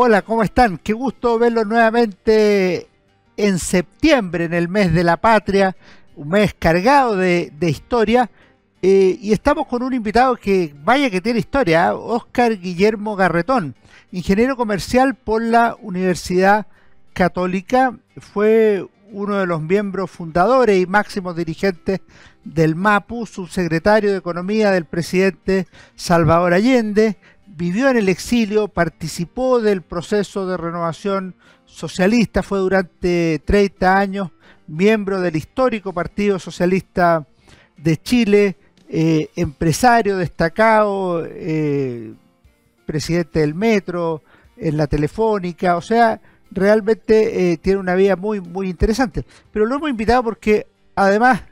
Hola, ¿cómo están? Qué gusto verlos nuevamente en septiembre, en el mes de la patria, un mes cargado de historia. Y estamos con un invitado que, vaya que tiene historia, Óscar Guillermo Garretón, ingeniero comercial por la Universidad Católica. Fue uno de los miembros fundadores y máximos dirigentes del MAPU, subsecretario de Economía del presidente Salvador Allende. Vivió en el exilio, participó del proceso de renovación socialista, fue durante 30 años miembro del histórico Partido Socialista de Chile, empresario destacado, presidente del Metro, en la Telefónica, o sea, realmente tiene una vida muy interesante. Pero lo hemos invitado porque además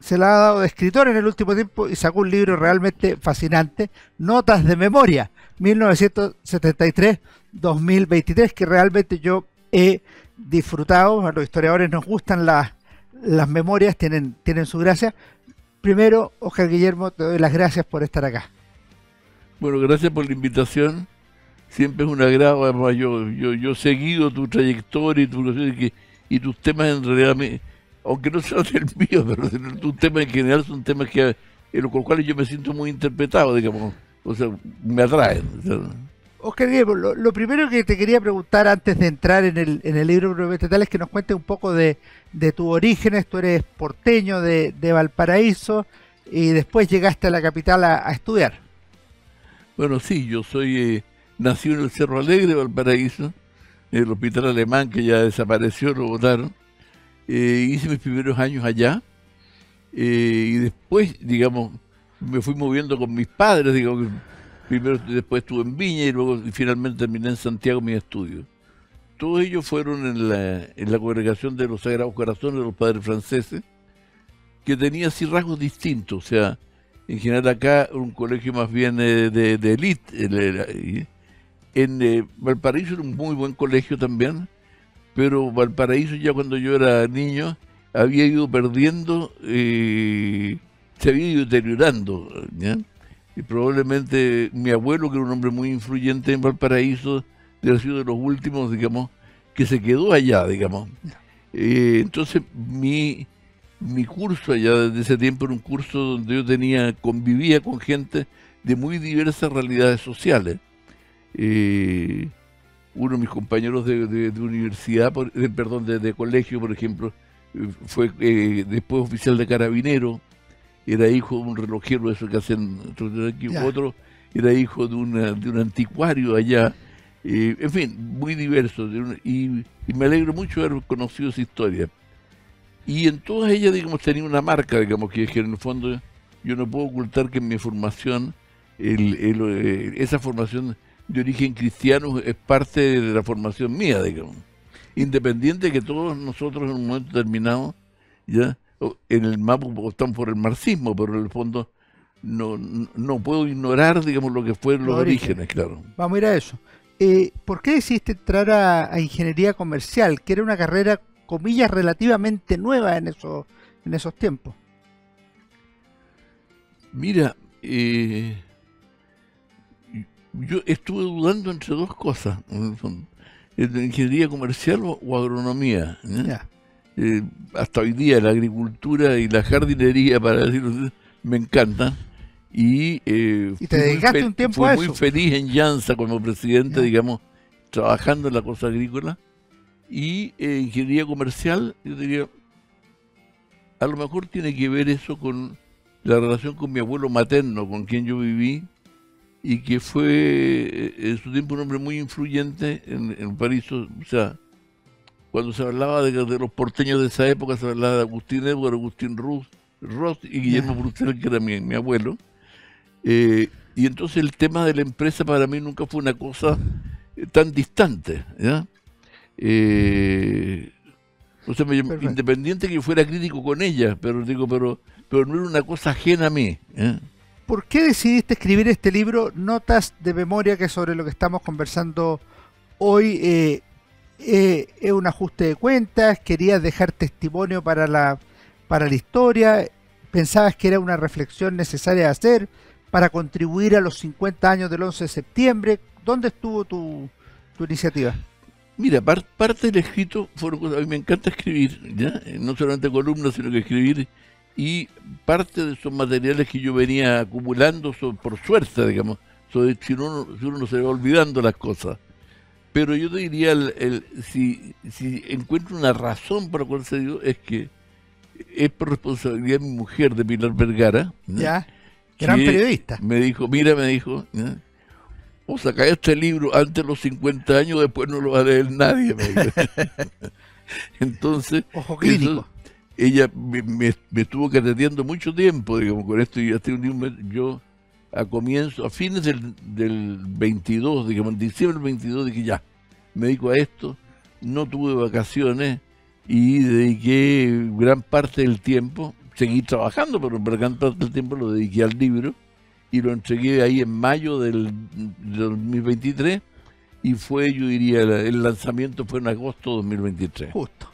se la ha dado de escritor en el último tiempo y sacó un libro realmente fascinante, Notas de Memoria, 1973-2023, que realmente yo he disfrutado. A los historiadores nos gustan las memorias, tienen su gracia. Primero, Óscar Guillermo, te doy las gracias por estar acá. Bueno, gracias por la invitación. Siempre es un agrado. Además, yo he seguido tu trayectoria y tus temas en realidad, aunque no sean el mío, pero tus temas en general son temas en los cuales yo me siento muy interpretado, digamos. O sea, me atraen. O sea. Óscar Guillermo, lo primero que te quería preguntar antes de entrar en el libro propiamente tal es que nos cuentes un poco de tus orígenes. Tú eres porteño de Valparaíso y después llegaste a la capital a estudiar. Bueno, sí, yo soy nacido en el Cerro Alegre, Valparaíso, en el hospital alemán que ya desapareció, lo botaron. Hice mis primeros años allá y después, digamos, me fui moviendo con mis padres, digamos. Primero, después estuve en Viña y luego finalmente terminé en Santiago mis estudios. Todos ellos fueron en la congregación de los Sagrados Corazones de los Padres Franceses, que tenía así rasgos distintos. O sea, en general acá un colegio más bien de élite. En Valparaíso era un muy buen colegio también, pero Valparaíso ya cuando yo era niño había ido perdiendo, se había ido deteriorando, ¿ya? Y probablemente mi abuelo, que era un hombre muy influyente en Valparaíso, debe haber sido de los últimos, digamos, que se quedó allá, digamos. Entonces mi curso allá desde ese tiempo era un curso donde yo convivía con gente de muy diversas realidades sociales. Uno de mis compañeros de universidad, de colegio, por ejemplo, fue después oficial de carabinero. Era hijo de un relojero, eso que hacen otro, era hijo de un anticuario allá, en fin, muy diverso, y me alegro mucho de haber conocido esa historia. Y en todas ellas, digamos, tenía una marca, digamos, que en el fondo yo no puedo ocultar que en mi formación, esa formación de origen cristiano es parte de la formación mía, digamos, independiente de que todos nosotros en un momento determinado, ya, en el MAPU optamos por el marxismo, pero en el fondo no puedo ignorar, digamos, lo que fueron los orígenes, claro. Vamos a ir a eso. ¿Por qué decidiste entrar a ingeniería comercial, que era una carrera, comillas, relativamente nueva en esos tiempos? Mira, yo estuve dudando entre dos cosas, entre ingeniería comercial o agronomía, ¿eh? Ya. Hasta hoy día la agricultura y la jardinería, para decirlo, me encantan. Y te dedicaste un tiempo a eso. Fui muy feliz en Llanza como presidente, digamos, trabajando en la cosa agrícola. Y ingeniería comercial, yo diría, a lo mejor tiene que ver eso con la relación con mi abuelo materno, con quien yo viví, y que fue en su tiempo un hombre muy influyente en París. O sea, cuando se hablaba de los porteños de esa época, se hablaba de Agustín Edward, Agustín Ross y Guillermo Brusel, que era mi abuelo. Y entonces el tema de la empresa para mí nunca fue una cosa tan distante, ¿ya? O sea, independiente que yo fuera crítico con ella, pero no era una cosa ajena a mí, ¿eh? ¿Por qué decidiste escribir este libro, Notas de Memoria, que es sobre lo que estamos conversando hoy? ¿Es un ajuste de cuentas? ¿Querías dejar testimonio para la historia? ¿Pensabas que era una reflexión necesaria de hacer? para contribuir a los 50 años del 11 de septiembre. ¿Dónde estuvo tu iniciativa? Mira, parte del escrito fueron cosas, a mí me encanta escribir, ¿ya? No solamente columnas, sino que escribir, y parte de esos materiales que yo venía acumulando por suerte, digamos, si uno no se va olvidando las cosas. Pero yo te diría, si encuentro una razón por la cual se dio, es que es por responsabilidad de mi mujer, de Pilar Vergara, ¿no? Ya, gran periodista. Me dijo, ¿no? O saca este libro antes de los 50 años, después no lo va a leer nadie, me dijo. Entonces, ojo clínico. Ella me estuvo cateteando mucho tiempo, digamos, con esto, y hasta yo a fines del 22, digamos, en diciembre del 22, dije ya, me dedico a esto, no tuve vacaciones y dediqué gran parte del tiempo, seguí trabajando, pero gran parte del tiempo lo dediqué al libro y lo entregué ahí en mayo del 2023 y fue, yo diría, el lanzamiento fue en agosto de 2023. Justo.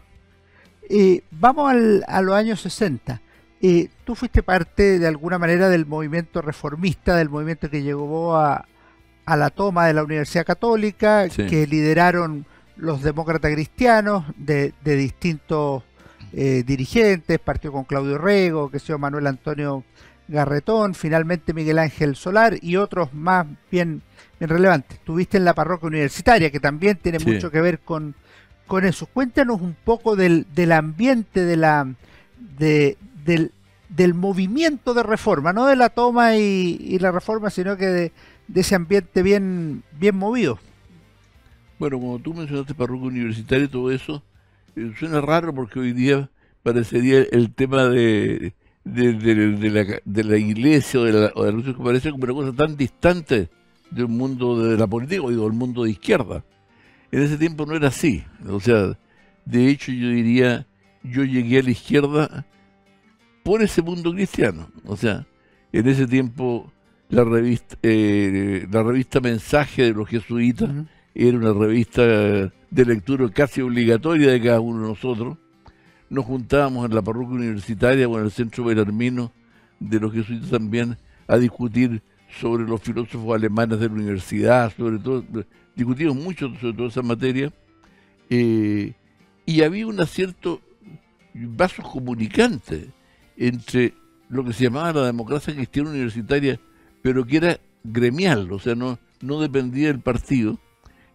Vamos a los años 60. Tú fuiste parte de alguna manera del movimiento reformista, del movimiento que llevó a la toma de la Universidad Católica, sí, que lideraron los demócratas cristianos de distintos dirigentes, partió con Claudio Rego, que se llama Manuel Antonio Garretón, finalmente Miguel Ángel Solar y otros más bien relevantes. Estuviste en la parroquia universitaria, que también tiene sí, mucho que ver con eso. Cuéntanos un poco del ambiente del movimiento de reforma, no de la toma y la reforma, sino que de ese ambiente bien movido. Bueno, como tú mencionaste parroquia universitaria y todo eso, suena raro porque hoy día parecería el tema de la iglesia o de la luz, que parece como una cosa tan distante del mundo de la política o del mundo de izquierda. En ese tiempo no era así. O sea, de hecho yo diría, yo llegué a la izquierda por ese mundo cristiano. O sea, en ese tiempo la revista Mensaje de los Jesuitas era una revista de lectura casi obligatoria de cada uno de nosotros. Nos juntábamos en la parroquia universitaria o en el centro belarmino de los jesuitas también a discutir sobre los filósofos alemanes de la universidad, sobre todo, discutimos mucho sobre toda esa materia, y había un cierto vasos comunicantes entre lo que se llamaba la democracia cristiana universitaria, pero que era gremial, o sea, no dependía del partido.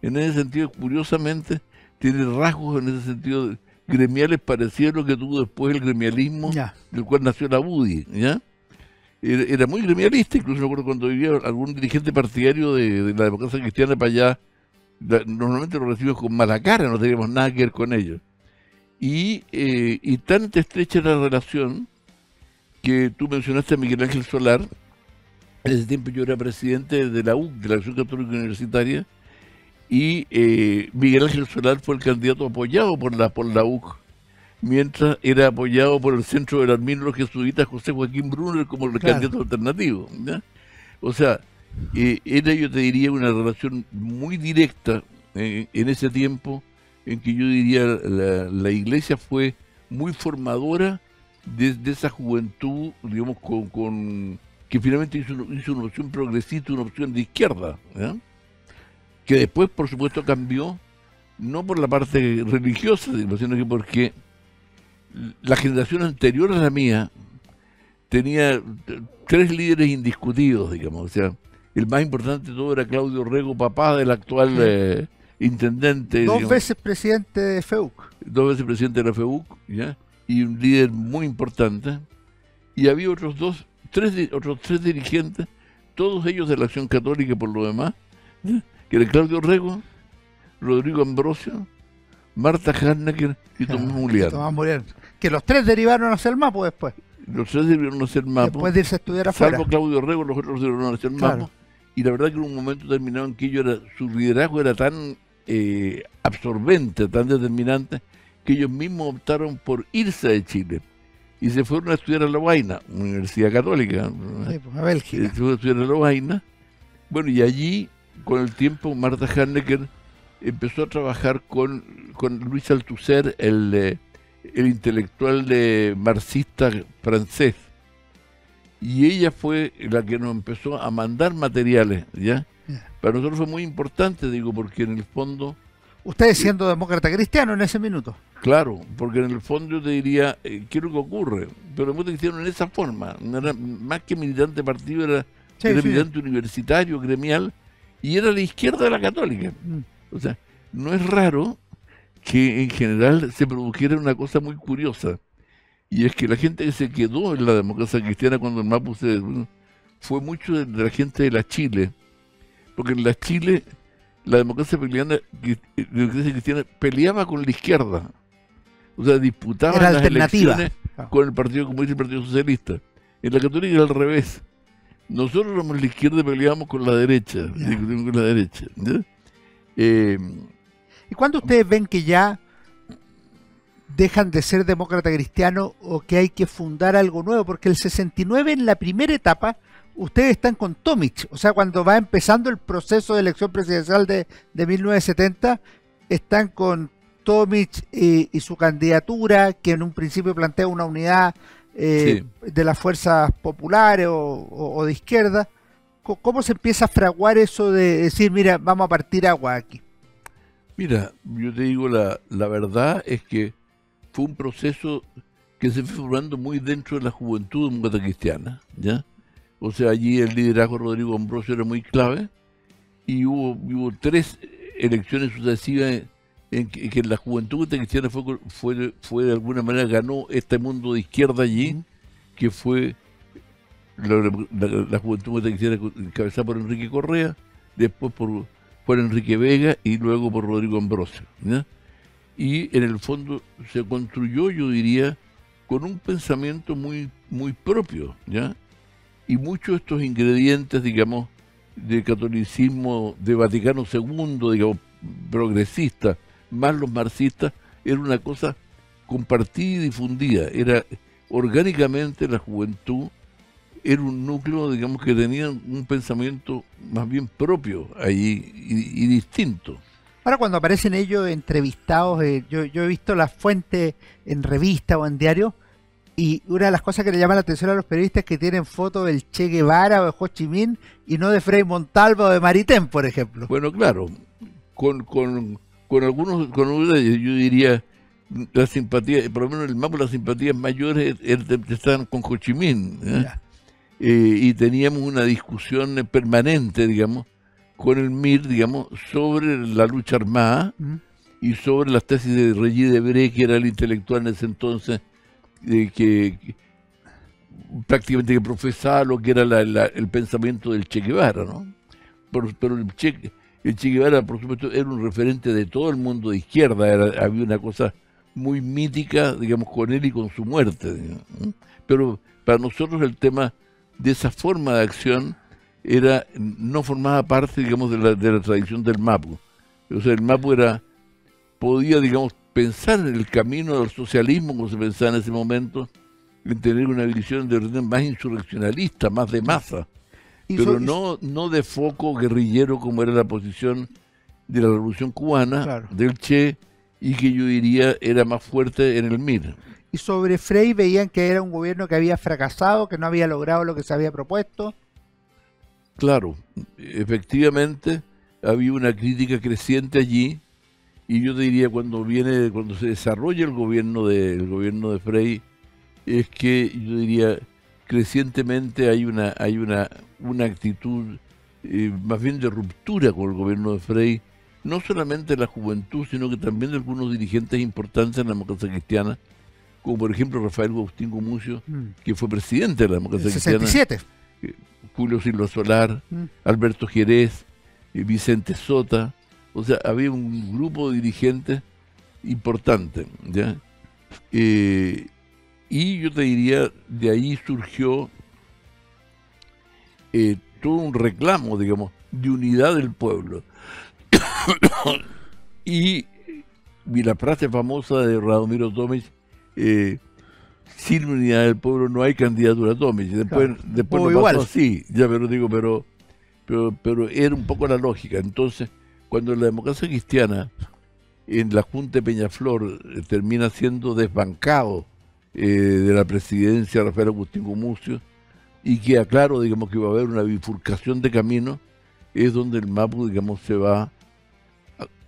En ese sentido, curiosamente, tiene rasgos en ese sentido gremiales parecidos a lo que tuvo después el gremialismo, del cual nació la UDI, ¿ya? Era muy gremialista, incluso me acuerdo cuando vivía algún dirigente partidario de la democracia cristiana para allá, normalmente lo recibimos con mala cara, no teníamos nada que ver con ellos. Y tan estrecha era la relación que tú mencionaste a Miguel Ángel Solar. En ese tiempo yo era presidente de la UC, de la Acción Católica Universitaria, y Miguel Ángel Solar fue el candidato apoyado por la UC, mientras era apoyado por el Centro Belarmino de los Jesuitas, José Joaquín Brunner, como el candidato alternativo, ¿ya? O sea, era, yo te diría, una relación muy directa en ese tiempo, en que yo diría la Iglesia fue muy formadora de esa juventud, digamos, que finalmente hizo una opción progresista, una opción de izquierda, ¿ya? Que después, por supuesto, cambió, no por la parte religiosa, sino que porque la generación anterior a la mía tenía 3 líderes indiscutidos, digamos. O sea, el más importante de todo era Claudio Rego, papá del actual intendente. 2 veces presidente de FEUC. 2 veces presidente de la FEUC, ¿ya? Y un líder muy importante. Y había otros 3 dirigentes, todos ellos de la Acción Católica por lo demás, ¿ya? Que era Claudio Rego, Rodrigo Ambrosio, Marta Harnacker y Tomás Mulián. Que los 3 derivaron hacia el MAPO después. Los 3 derivaron hacia el MAPO. Después de irse a estudiar afuera. Salvo Claudio Rego, los otros derivaron hacia el MAPO. Y la verdad que en un momento determinado en que su liderazgo era tan absorbente, tan determinante, que ellos mismos optaron por irse de Chile. Y se fueron a estudiar a Lovaina, Universidad Católica. Sí, pues, a Bélgica. Se fueron a estudiar a Lovaina. Bueno, y allí, con el tiempo, Marta Harnecker empezó a trabajar con Luis Althusser, el intelectual marxista francés. y ella fue la que nos empezó a mandar materiales, ¿ya? Para nosotros fue muy importante, digo, porque en el fondo... Ustedes siendo demócrata cristiano en ese minuto. Claro, porque en el fondo yo te diría, ¿qué es lo que ocurre? Pero demócrata cristiano en esa forma, no era, más que militante de partido, era militante universitario, gremial, y era la izquierda de la católica. O sea, no es raro que en general se produjera una cosa muy curiosa, y es que la gente que se quedó en la democracia cristiana cuando el MAPU fue mucho de la gente de la Chile, porque en la Chile la democracia cristiana peleaba con la izquierda, o sea, disputaba las elecciones con el Partido Comunista y el Partido Socialista. En la católica era al revés. Nosotros éramos la izquierda y peleábamos con la derecha. Con la derecha, ¿y cuándo ustedes ven que ya dejan de ser demócrata cristiano o que hay que fundar algo nuevo? Porque el 69, en la primera etapa, ustedes están con Tomic, o sea, cuando va empezando el proceso de elección presidencial de 1970, están con Tomic y su candidatura, que en un principio plantea una unidad de las fuerzas populares o de izquierda. ¿Cómo se empieza a fraguar eso de decir, mira, vamos a partir agua aquí? Mira, yo te digo, la verdad es que fue un proceso que se fue formando muy dentro de la juventud demócrata cristiana, ¿ya? O sea, allí el liderazgo de Rodrigo Ambrosio era muy clave, y hubo 3 elecciones sucesivas en que la juventud cristiana fue de alguna manera, ganó este mundo de izquierda allí, que fue la juventud cristiana encabezada por Enrique Correa, después por Enrique Vega y luego por Rodrigo Ambrosio, ¿ya? Y en el fondo se construyó, yo diría, con un pensamiento muy, muy propio, ¿ya? Y muchos de estos ingredientes, digamos, de catolicismo de Vaticano II, digamos, progresista, más los marxistas, era una cosa compartida y difundida. Era orgánicamente la juventud, era un núcleo, digamos, que tenía un pensamiento más bien propio allí y distinto. Ahora, cuando aparecen ellos entrevistados, yo he visto las fuentes en revista o en diario, y una de las cosas que le llama la atención a los periodistas es que tienen fotos del Che Guevara o de Ho Chi Minh y no de Frei Montalva o de Maritain, por ejemplo. Bueno, claro, con algunos yo diría, la simpatía, por lo menos el MAPU, las simpatías mayores estaban con Ho Chi Minh, y teníamos una discusión permanente, digamos, con el MIR, digamos, sobre la lucha armada y sobre las tesis de Regis Debray, que era el intelectual en ese entonces, que prácticamente que profesaba lo que era el pensamiento del Che Guevara, ¿no? Pero el Che Guevara, por supuesto, era un referente de todo el mundo de izquierda, había una cosa muy mítica, digamos, con él y con su muerte, digamos, ¿no? Pero para nosotros el tema de esa forma de acción no formaba parte, digamos, de la tradición del MAPU. O sea, el MAPU podía, digamos, pensar en el camino del socialismo, como se pensaba en ese momento, en tener una visión de orden más insurreccionalista, más de masa, pero no de foco guerrillero, como era la posición de la Revolución Cubana, del Che, y que yo diría era más fuerte en el MIR. Y sobre Frei veían que era un gobierno que había fracasado, que no había logrado lo que se había propuesto. Claro, efectivamente había una crítica creciente allí, y yo te diría, cuando se desarrolla el gobierno de Frei, es que yo diría crecientemente hay una actitud más bien de ruptura con el gobierno de Frei, no solamente de la juventud, sino que también de algunos dirigentes importantes en la democracia cristiana, como por ejemplo Rafael Agustín Gumucio, que fue presidente de la democracia cristiana. 67. Julio Silva Solar, Alberto Jerez, Vicente Sota. O sea, había un grupo de dirigentes importante, ¿ya? Y yo te diría, de ahí surgió todo un reclamo, digamos, de unidad del pueblo. y la frase famosa de Radomiro Tomic, sin unidad del pueblo no hay candidatura a Tomic. Después no pasó igual. Así, ya, pero era un poco la lógica. Entonces, cuando la democracia cristiana en la Junta de Peñaflor termina siendo desbancado de la presidencia Rafael Agustín Gumucio, y queda claro, digamos, que va a haber una bifurcación de caminos, es donde el Mapu, digamos, se va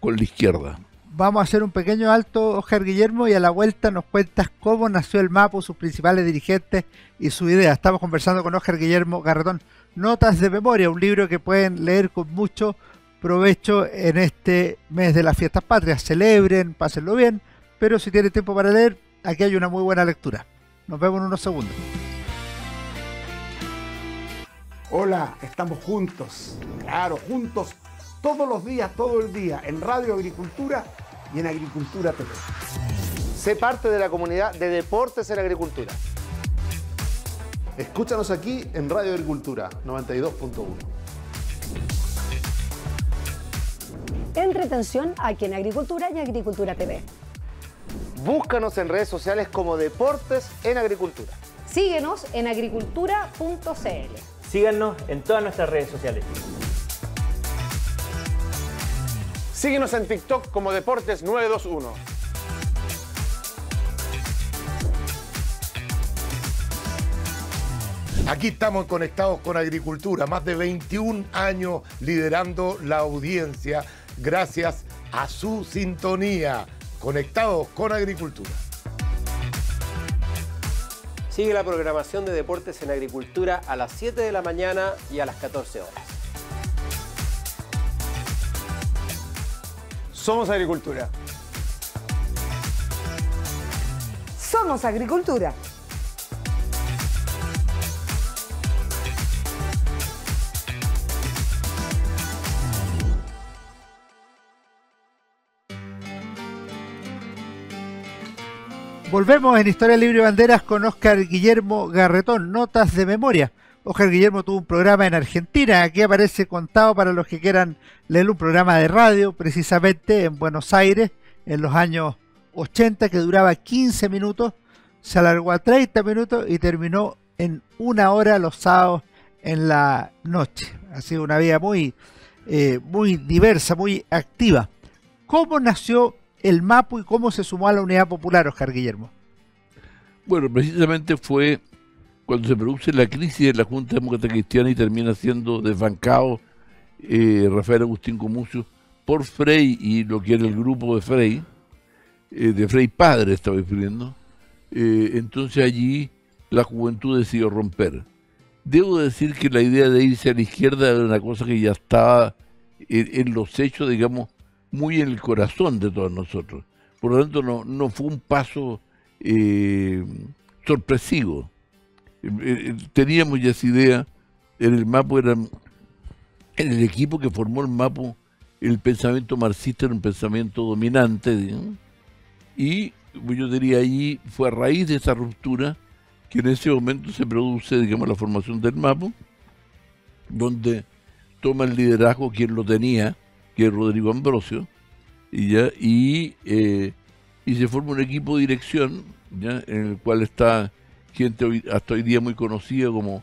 con la izquierda. Vamos a hacer un pequeño alto, Oscar Guillermo, y a la vuelta nos cuentas cómo nació el Mapu, sus principales dirigentes y su idea. Estamos conversando con Oscar Guillermo Garretón. Notas de memoria, un libro que pueden leer con mucho provecho en este mes de las fiestas patrias. Celebren, pásenlo bien, pero si tienen tiempo para leer, aquí hay una muy buena lectura. Nos vemos en unos segundos. Hola, estamos juntos, claro, juntos todos los días, todo el día, en Radio Agricultura y en Agricultura TV. Sé parte de la comunidad de Deportes en Agricultura. Escúchanos aquí en Radio Agricultura 92.1. Entretención aquí en Agricultura y Agricultura TV. Búscanos en redes sociales como Deportes en Agricultura. Síguenos en agricultura.cl. Síganos en todas nuestras redes sociales. Síguenos en TikTok como Deportes 921. Aquí estamos conectados con Agricultura, más de 21 años liderando la audiencia gracias a su sintonía. Conectados con Agricultura. Sigue la programación de Deportes en Agricultura a las 7 de la mañana y a las 14 horas. Somos Agricultura. Somos Agricultura. Volvemos en Historia Libre y Banderas con Oscar Guillermo Garretón, Notas de Memoria. Oscar Guillermo tuvo un programa en Argentina, aquí aparece contado para los que quieran leer un programa de radio, precisamente en Buenos Aires, en los años 80, que duraba 15 minutos, se alargó a 30 minutos y terminó en 1 hora los sábados en la noche. Ha sido una vida muy diversa, muy activa. ¿Cómo nació el Mapu y cómo se sumó a la Unidad Popular, Oscar Guillermo? Bueno, precisamente fue cuando se produce la crisis de la Junta Demócrata Cristiana y termina siendo desbancado Rafael Agustín Comucio por Frei y lo que era el grupo de Frei padre, estaba escribiendo. Entonces allí la juventud decidió romper. Debo decir que la idea de irse a la izquierda era una cosa que ya estaba en los hechos, digamos, muy en el corazón de todos nosotros. Por lo tanto, no fue un paso sorpresivo. Teníamos ya esa idea. En el Mapu en el equipo que formó el Mapu, el pensamiento marxista era un pensamiento dominante, ¿no? Y yo diría allí fue a raíz de esa ruptura que en ese momento se produce, digamos, la formación del Mapu, donde toma el liderazgo quien lo tenía, que es Rodrigo Ambrosio, y se forma un equipo de dirección, ¿ya?, en el cual está gente hasta hoy día muy conocida como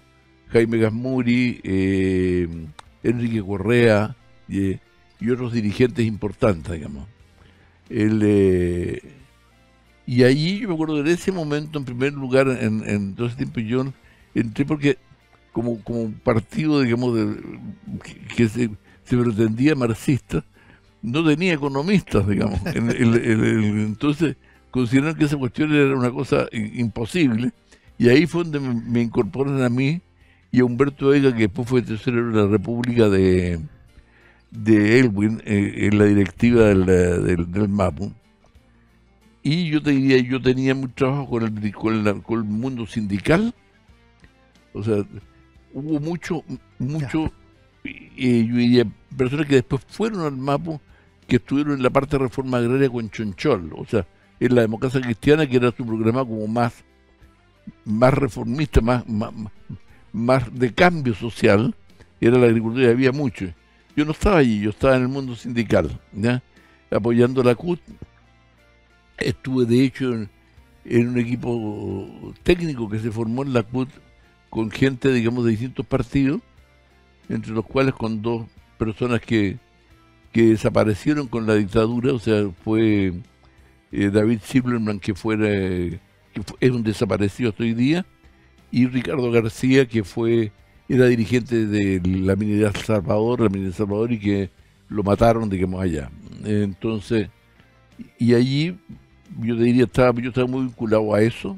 Jaime Gasmuri, Enrique Correa y otros dirigentes importantes, digamos. Y allí yo me acuerdo de ese momento, en primer lugar, en todo ese tiempo yo entré porque como partido, digamos, que se pretendía marxista, no tenía economistas, digamos. Entonces consideraron que esa cuestión era una cosa imposible, y ahí fue donde me incorporan a mí y a Humberto Vega, que después fue tesorero de la República de Elwin, en la directiva del Mapu. Y yo te diría, yo tenía mucho trabajo con el mundo sindical. O sea, hubo mucho, yo diría, personas que después fueron al Mapu, que estuvieron en la parte de reforma agraria con Chonchol, o sea, en la democracia cristiana, que era su programa como más reformista, más de cambio social, era la agricultura, y había mucho. Yo no estaba allí, yo estaba en el mundo sindical, ¿ya?, apoyando la CUT. Estuve de hecho en un equipo técnico que se formó en la CUT con gente, digamos, de distintos partidos, entre los cuales con dos personas que desaparecieron con la dictadura. O sea, fue David Zilberman, que es un desaparecido hasta hoy día, y Ricardo García, que era dirigente de la minera El Salvador, y que lo mataron, digamos, allá. Entonces, y allí yo te diría, yo estaba muy vinculado a eso,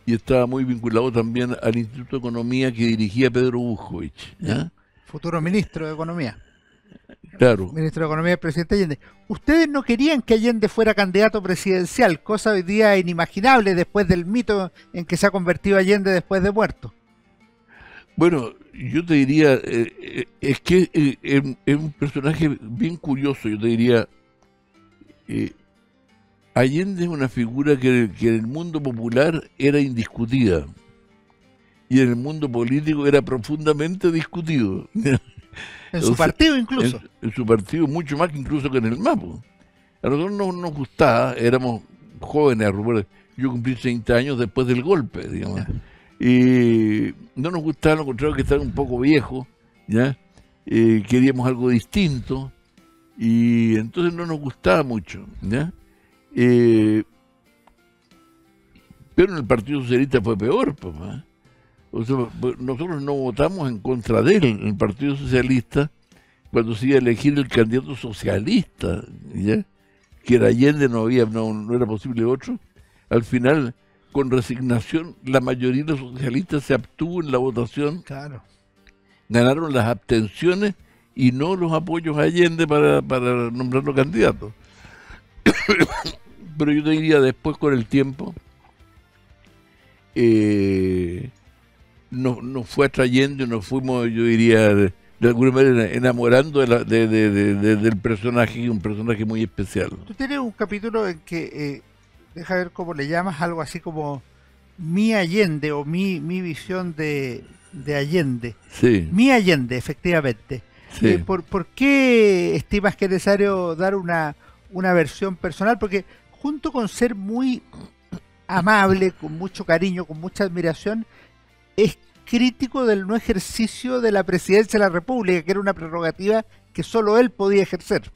y estaba muy vinculado también al Instituto de Economía que dirigía Pedro Buscovich, ¿ya? Futuro ministro de Economía. Claro. Ministro de Economía del presidente Allende. Ustedes no querían que Allende fuera candidato presidencial, cosa hoy día inimaginable después del mito en que se ha convertido Allende después de muerto. Bueno, yo te diría, es que es un personaje bien curioso, yo te diría, Allende es una figura que en el mundo popular era indiscutida y en el mundo político era profundamente discutido. En su partido incluso. En su partido mucho más que incluso que en el MAPO. A nosotros no nos gustaba, éramos jóvenes, yo cumplí 30 años después del golpe, digamos. Y no nos gustaba, lo contrario, que estaba un poco viejo, ¿ya? Queríamos algo distinto y entonces no nos gustaba mucho, ¿ya? Pero en el Partido Socialista fue peor, pues, ¿eh? O sea, nosotros no votamos en contra de él en el Partido Socialista cuando se iba a elegir el candidato socialista, ¿ya? Que era Allende, no era posible otro. Al final, con resignación, la mayoría de los socialistas se abstuvo en la votación. Claro. Ganaron las abstenciones y no los apoyos a Allende para nombrarlo candidato. Pero yo te diría, después con el tiempo, nos fue atrayendo y nos fuimos, yo diría, de alguna manera enamorando del personaje, un personaje muy especial. Tú tienes un capítulo en que, deja ver cómo le llamas, algo así como Mi Allende o mi visión de Allende. Sí. Mi Allende, efectivamente. Sí. ¿Por qué estimas que es necesario dar una versión personal? Porque junto con ser muy amable, con mucho cariño, con mucha admiración, es crítico del no ejercicio de la presidencia de la República, que era una prerrogativa que solo él podía ejercer.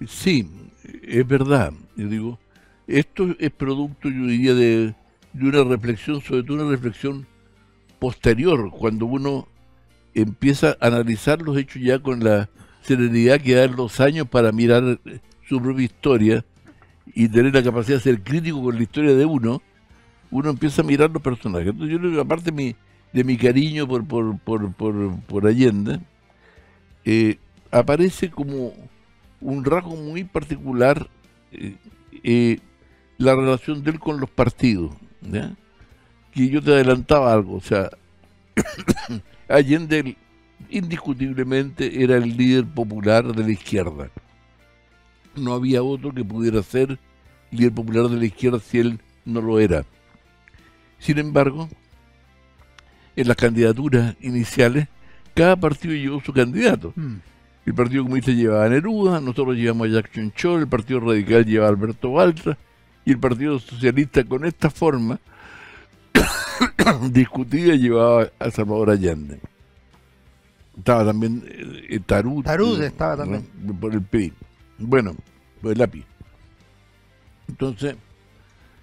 Sí, es verdad. Yo digo, esto es producto, yo diría, de una reflexión, sobre todo una reflexión posterior, cuando uno empieza a analizar los hechos ya con la serenidad que dan los años para mirar su propia historia y tener la capacidad de ser crítico con la historia de uno empieza a mirar los personajes. Entonces yo creo que aparte de mi cariño por Allende, aparece como un rasgo muy particular la relación de él con los partidos, ¿ya? Que yo te adelantaba algo, o sea, Allende indiscutiblemente era el líder popular de la izquierda. No había otro que pudiera ser líder popular de la izquierda si él no lo era. Sin embargo, en las candidaturas iniciales, cada partido llevó su candidato. El Partido Comunista llevaba a Neruda, nosotros llevamos a Jackson Chole, el Partido Radical llevaba a Alberto Baltra, y el Partido Socialista, con esta forma discutida, llevaba a Salvador Allende. Estaba también Tarut. Tarut estaba también. Por el PRI. Bueno, por el API. Entonces,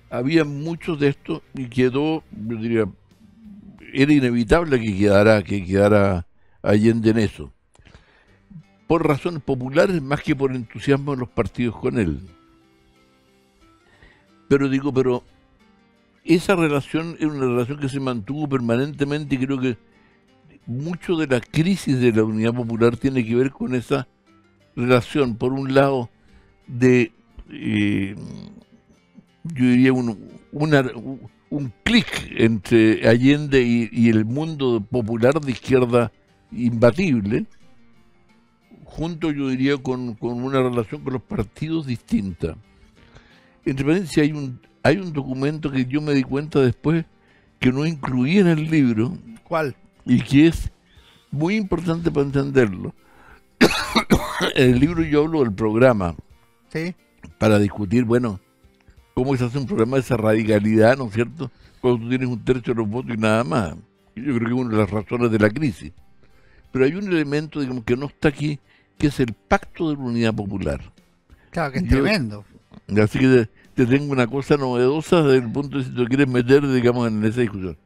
había muchos de estos y quedó, yo diría, era inevitable que quedara Allende en eso. Por razones populares más que por entusiasmo de los partidos con él. Pero esa relación era una relación que se mantuvo permanentemente y creo que mucho de la crisis de la Unidad Popular tiene que ver con esa relación, por un lado, de, yo diría, un clic entre Allende y el mundo popular de izquierda imbatible, junto, yo diría, con una relación con los partidos distinta. Entre paréntesis, hay un documento que yo me di cuenta después que no incluía en el libro. ¿Cuál? Y que es muy importante para entenderlo. En el libro yo hablo del programa. Sí. Para discutir, bueno, cómo se hace un programa de esa radicalidad, ¿no es cierto? Cuando tú tienes un tercio de los votos y nada más. Yo creo que es una de las razones de la crisis. Pero hay un elemento, digamos, que no está aquí, que es el Pacto de la Unidad Popular. Claro, que es tremendo. Así que te tengo una cosa novedosa desde el punto de si te quieres meter, digamos, en esa discusión,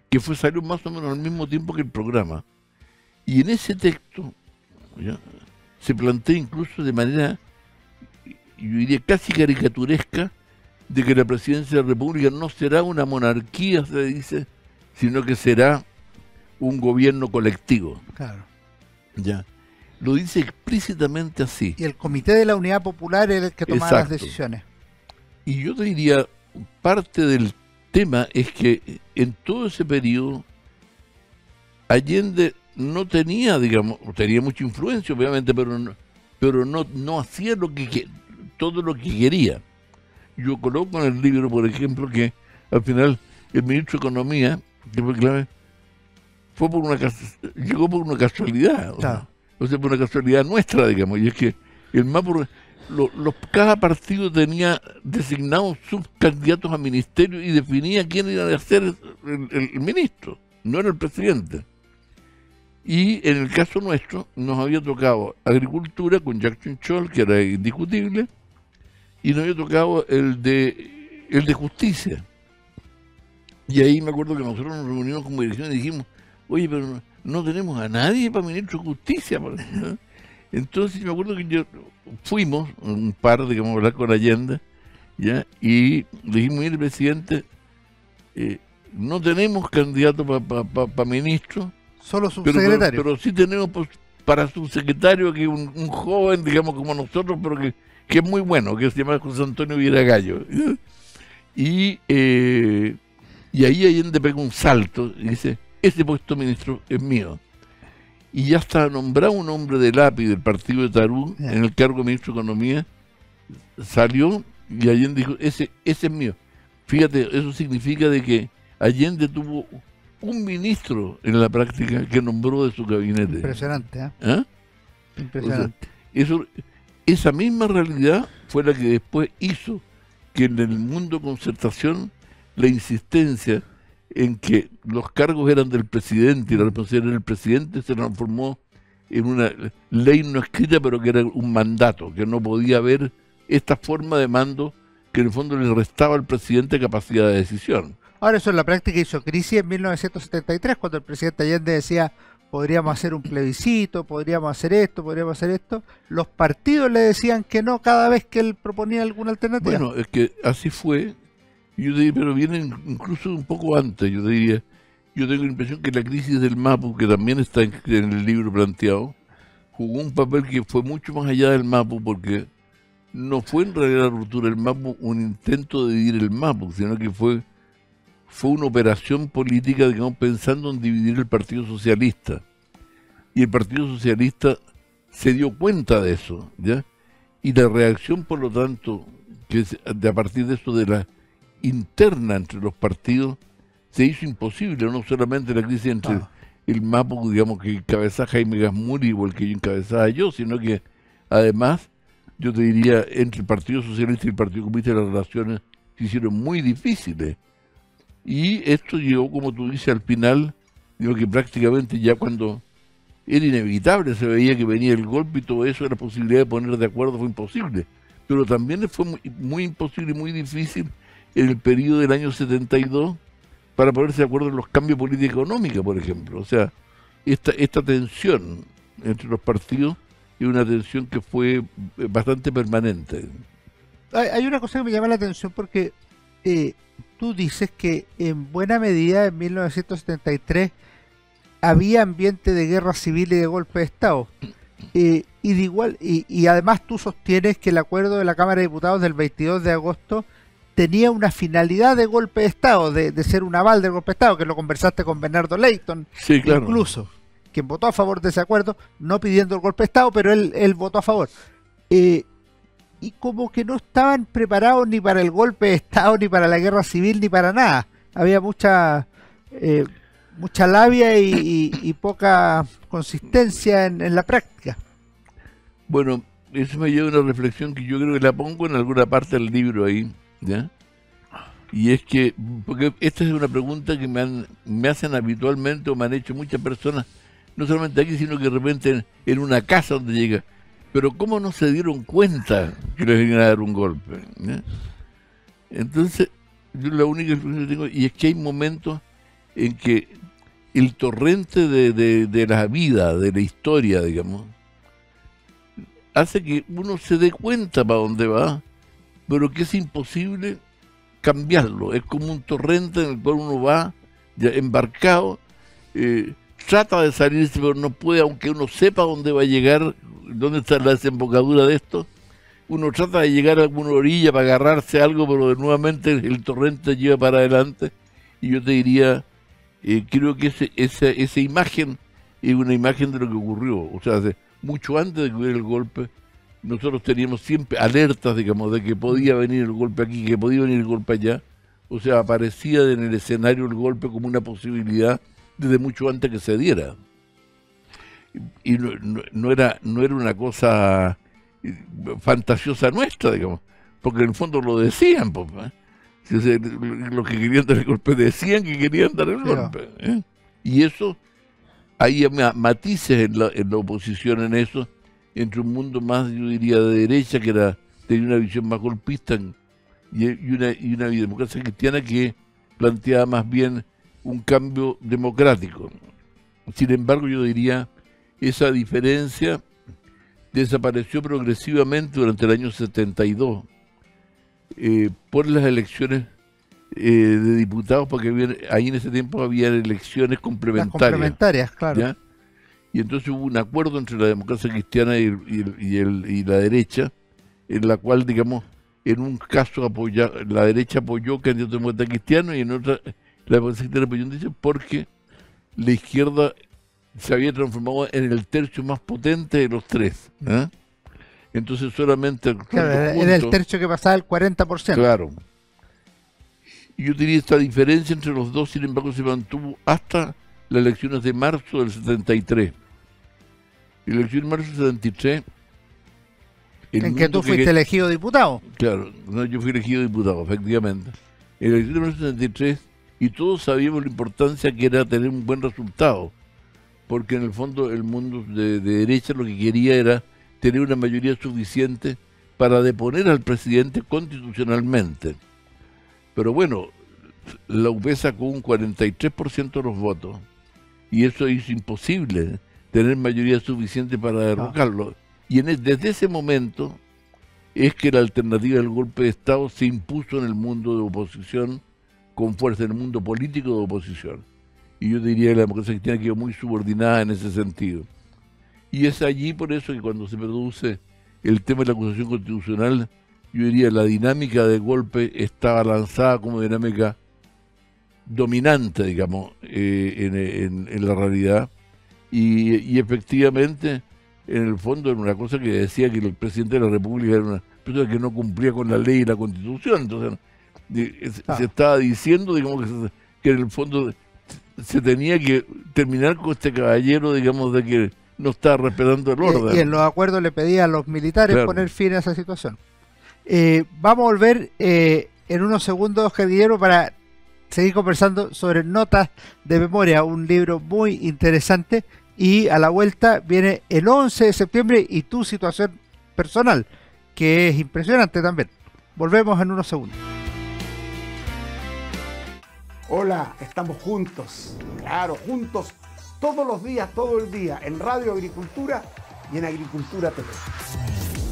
que salió más o menos al mismo tiempo que el programa. Y en ese texto ¿ya? Se plantea incluso de manera, yo diría, casi caricaturesca, de que la presidencia de la República no será una monarquía, se dice, sino que será un gobierno colectivo. Claro. Ya. Lo dice explícitamente así. Y el Comité de la Unidad Popular es el que toma las decisiones. Y yo te diría, parte del tema es que en todo ese periodo Allende no tenía, digamos, tenía mucha influencia obviamente, pero no hacía todo lo que quería. Yo coloco en el libro, por ejemplo, que al final el ministro de Economía, que fue clave, llegó por una casualidad, claro. O sea, por una casualidad nuestra, digamos, y es que el MAPU, cada partido tenía designados sus candidatos a ministerio y definía quién iba a ser el ministro, no era el presidente. Y en el caso nuestro nos había tocado Agricultura con Jackson Scholl, que era indiscutible, y nos había tocado el de Justicia. Y ahí me acuerdo que nosotros nos reunimos como dirección y dijimos, oye, pero no tenemos a nadie para ministro de Justicia. ¿No? Entonces me acuerdo que fuimos, un par, digamos, a hablar con Allende, ¿ya? Y le dijimos, mire, presidente, no tenemos candidato para ministro. Solo subsecretario. Pero sí tenemos para subsecretario, que es un joven, digamos, como nosotros, pero que es muy bueno, que se llama José Antonio Viragallo. Y ahí Allende pega un salto y dice, ese puesto ministro es mío. Y ya está nombrado un hombre de lápiz del partido de Tarú en el cargo de ministro de Economía, salió y Allende dijo, ese es mío. Fíjate, eso significa de que Allende tuvo un ministro en la práctica que nombró de su gabinete. Impresionante, ¿eh? ¿Ah? Impresionante. O sea, esa misma realidad fue la que después hizo que en el mundo de concertación la insistencia en que los cargos eran del presidente y la responsabilidad era del presidente se transformó en una ley no escrita, pero que era un mandato, que no podía haber esta forma de mando que en el fondo le restaba al presidente capacidad de decisión. Ahora eso en la práctica hizo crisis en 1973, cuando el presidente Allende decía, podríamos hacer un plebiscito, podríamos hacer esto, podríamos hacer esto. Los partidos le decían que no cada vez que él proponía alguna alternativa. Bueno, es que así fue. Yo te diría, pero vienen incluso un poco antes, yo te diría. Yo tengo la impresión que la crisis del MAPU, que también está en el libro planteado, jugó un papel que fue mucho más allá del MAPU, porque no fue en realidad la ruptura del MAPU un intento de dividir el MAPU, sino que fue una operación política, digamos, pensando en dividir el Partido Socialista. Y el Partido Socialista se dio cuenta de eso, ¿ya? Y la reacción, por lo tanto, que a partir de eso de la interna entre los partidos, se hizo imposible, no solamente la crisis entre el MAPU, digamos, que encabezaba Jaime Gazmuri o el que yo encabezaba yo, sino que además, yo te diría, entre el Partido Socialista y el Partido Comunista las relaciones se hicieron muy difíciles. Y esto llegó, como tú dices, al final, digo que prácticamente ya cuando era inevitable, se veía que venía el golpe y todo eso, la posibilidad de poner de acuerdo fue imposible. Pero también fue muy imposible y muy difícil en el periodo del año 72 para ponerse de acuerdo en los cambios políticos económicos, por ejemplo. O sea, esta tensión entre los partidos es una tensión que fue bastante permanente. Hay una cosa que me llama la atención porque tú dices que en buena medida en 1973 había ambiente de guerra civil y de golpe de Estado. Y además tú sostienes que el acuerdo de la Cámara de Diputados del 22 de agosto tenía una finalidad de golpe de Estado, de ser un aval del golpe de Estado, que lo conversaste con Bernardo Leyton, sí, claro, incluso, quien votó a favor de ese acuerdo, no pidiendo el golpe de Estado, pero él votó a favor. Y como que no estaban preparados ni para el golpe de Estado, ni para la guerra civil, ni para nada. Había mucha labia y poca consistencia en la práctica. Bueno, eso me lleva a una reflexión que yo creo que la pongo en alguna parte del libro ahí, ¿ya? Y es que, porque esta es una pregunta que me hacen habitualmente o me han hecho muchas personas, no solamente aquí, sino que de repente en una casa donde llega. Pero ¿cómo no se dieron cuenta que les iban a dar un golpe? ¿Eh? Entonces, yo la única explicación que tengo, y es que hay momentos en que el torrente de la vida, de la historia, digamos, hace que uno se dé cuenta para dónde va, pero que es imposible cambiarlo. Es como un torrente en el cual uno va ya embarcado, trata de salirse, pero no puede, aunque uno sepa dónde va a llegar, dónde está la desembocadura de esto. Uno trata de llegar a alguna orilla para agarrarse a algo, pero nuevamente el torrente lleva para adelante. Y yo te diría, creo que esa imagen es una imagen de lo que ocurrió. O sea, mucho antes de que hubiera el golpe, nosotros teníamos siempre alertas, digamos, de que podía venir el golpe aquí, que podía venir el golpe allá. O sea, aparecía en el escenario el golpe como una posibilidad desde mucho antes que se diera. Y no era una cosa fantasiosa nuestra, digamos, porque en el fondo lo decían, pues, los que querían dar el golpe decían que querían dar el golpe, ¿eh? Y eso, hay matices en la oposición en eso, entre un mundo más, yo diría, de derecha, que tenía una visión más golpista, y una democracia cristiana que planteaba más bien un cambio democrático. Sin embargo, yo diría, esa diferencia desapareció progresivamente durante el año 72 por las elecciones de diputados, porque ahí en ese tiempo había elecciones complementarias. Las complementarias, claro. ¿Ya? Y entonces hubo un acuerdo entre la democracia cristiana y la derecha, en la cual, digamos, en un caso la derecha apoyó candidato demócrata cristiano y en otra la democracia cristiana apoyó un dice porque la izquierda se había transformado en el tercio más potente de los tres. ¿Eh? Entonces solamente... Claro, era el tercio que pasaba el 40%. Claro. Y yo diría esta diferencia entre los dos, sin embargo, se mantuvo hasta las elecciones de marzo del 73. Y la elección de marzo del 73... En que tú fuiste elegido diputado. Claro, no, yo fui elegido diputado, efectivamente. En la elección de marzo del 73, y todos sabíamos la importancia que era tener un buen resultado, porque en el fondo el mundo de derecha lo que quería era tener una mayoría suficiente para deponer al presidente constitucionalmente. Pero bueno, la UP sacó un 43% de los votos, y eso hizo imposible tener mayoría suficiente para derrocarlo. Y desde ese momento es que la alternativa del golpe de Estado se impuso en el mundo de oposición con fuerza, en el mundo político de oposición. Y yo diría que la democracia cristiana quedó muy subordinada en ese sentido. Y es allí por eso que cuando se produce el tema de la acusación constitucional, yo diría la dinámica de golpe estaba lanzada como dinámica dominante, digamos, en la realidad. Y efectivamente, en el fondo era una cosa que decía que el presidente de la República era una persona que no cumplía con la ley y la Constitución. Entonces, se estaba diciendo, digamos, que en el fondo se tenía que terminar con este caballero, digamos, de que no estaba respetando el orden. Y en los acuerdos le pedía a los militares poner fin a esa situación. Vamos a volver en unos segundos, Guerrillero, para seguir conversando sobre Notas de Memoria, un libro muy interesante. Y a la vuelta viene el 11 de septiembre y tu situación personal, que es impresionante también. Volvemos en unos segundos. Hola, estamos juntos, claro, juntos, todos los días, todo el día, en Radio Agricultura y en Agricultura TV.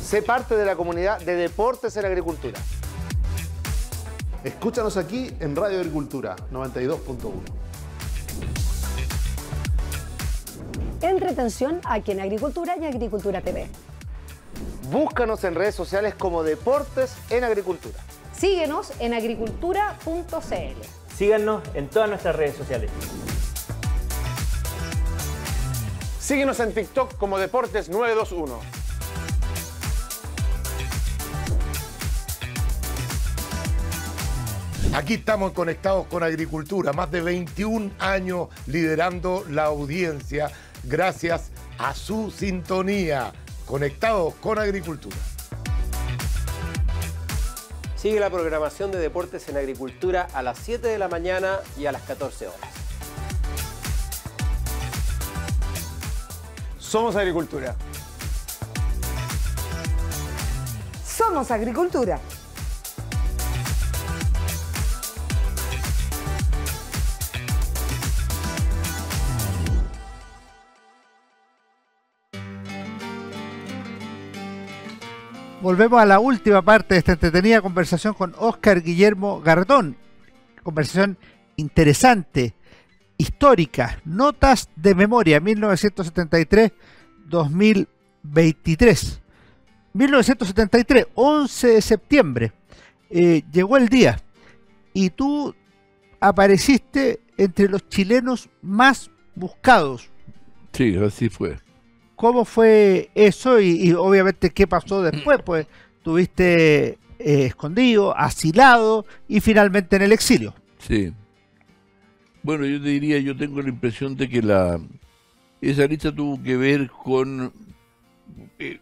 Sé parte de la comunidad de Deportes en Agricultura. Escúchanos aquí en Radio Agricultura 92.1. Entretención aquí en Agricultura y Agricultura TV. Búscanos en redes sociales como Deportes en Agricultura. Síguenos en agricultura.cl. Síganos en todas nuestras redes sociales. Síguenos en TikTok como Deportes 921. Aquí estamos conectados con Agricultura, más de 21 años liderando la audiencia gracias a su sintonía. Conectados con Agricultura. Sigue la programación de Deportes en Agricultura a las 7 de la mañana y a las 14 horas. Somos Agricultura. Somos Agricultura. volvemos a la última parte de esta entretenida conversación con Óscar Guillermo Garzón. Conversación interesante, histórica, notas de memoria, 1973-2023. 1973, 11 de septiembre, llegó el día y tú apareciste entre los chilenos más buscados. Sí, así fue. ¿Cómo fue eso? Y obviamente, ¿qué pasó después? Pues tuviste escondido, asilado y finalmente en el exilio. Sí. Bueno, yo te diría, yo tengo la impresión de que esa lista tuvo que ver con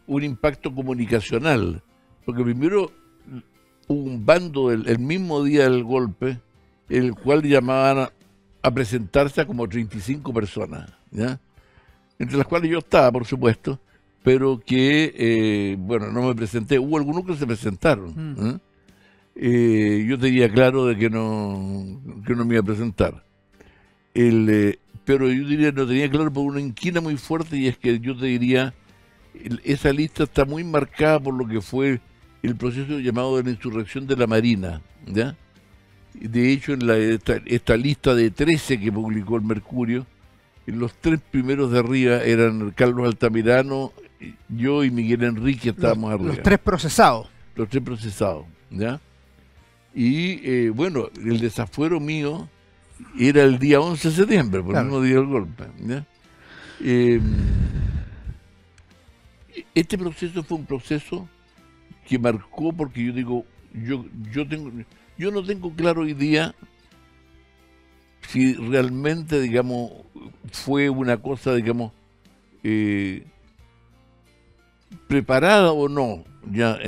un impacto comunicacional. Porque primero hubo un bando el mismo día del golpe, el cual llamaban a presentarse a como 35 personas, ¿ya? Entre las cuales yo estaba, por supuesto, pero que, bueno, no me presenté. Hubo algunos que se presentaron. Yo tenía claro de que no me iba a presentar. Pero yo diría, no tenía claro por una inquina muy fuerte, y es que yo te diría, esa lista está muy marcada por lo que fue el proceso llamado de la insurrección de la Marina, ¿ya? De hecho, en esta lista de 13 que publicó el Mercurio, los 3 primeros de arriba eran Carlos Altamirano, yo y Miguel Enrique estábamos arriba. Los 3 procesados. Los 3 procesados, ¿ya? Y bueno, el desafuero mío era el día 11 de septiembre, por el mismo día del golpe, ¿ya? Este proceso fue un proceso que marcó, porque yo digo, yo no tengo claro hoy día si realmente, digamos, fue una cosa, digamos, preparada o no. Ya